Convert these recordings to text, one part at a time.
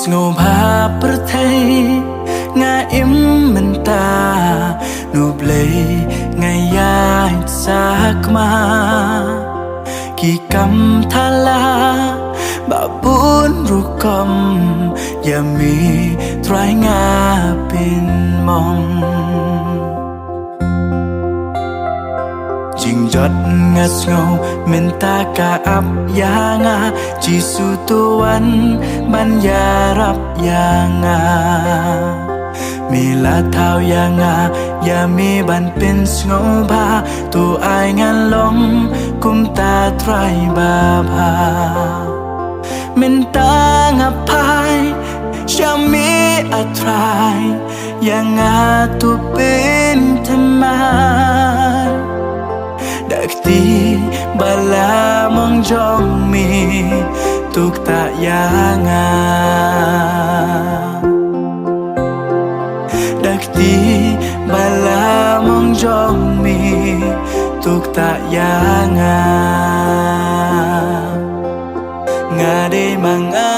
ngô ba bờ thay ngã im mình ta nụ plei ngày ya sa kma kỳ cầm tha la bà bún ru cầm ya mi trai ngã pin mong jing jot ngắt ngâu mình ta cả ấp ya nga chỉ su tuan ban ya rap ya nga mi la thao ya nga ya mi ban pin ngâu ba tu ai ngan long kum ta trai ba ba mình ta ngap pai shall me a try ya nga tu pin teman dakti bala mong jong mi tuk ta ya nga dakti bala mong jong mi tuk ta ya nga nga de manga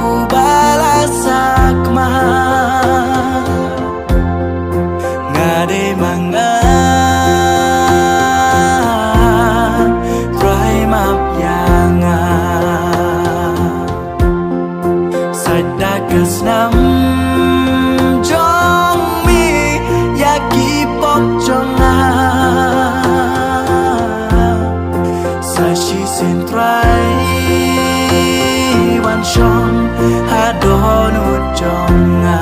ubala sakma nga de manga prime up ya nga sadakas nam jong mi yaki pop jonga sashi sentrai wan shong hadon ujonga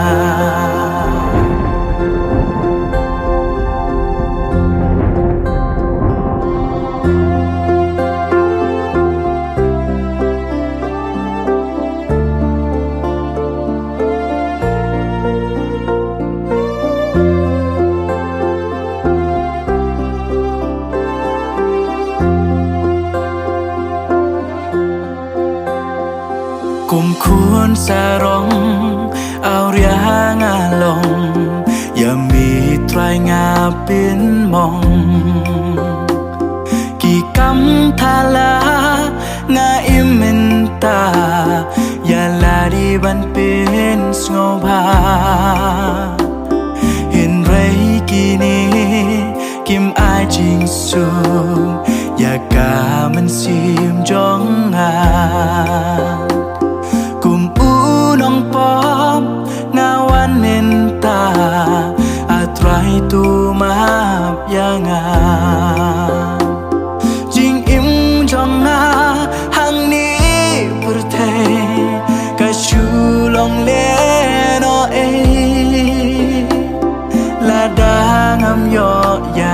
cùng khuôn xa rong ao ria ngà lòng ya mi trai ngà biến mong kỳ cắm tha la ngà im mình ta ya la đi ban pin ngô ba hiền rây kỳ ni kim ai chính sung ya cả mình sim jong ngà kum unong pop ngawan minta atrai tu map yanga jing im jong na hang ni purte ka chulong le no e la dangam yo ya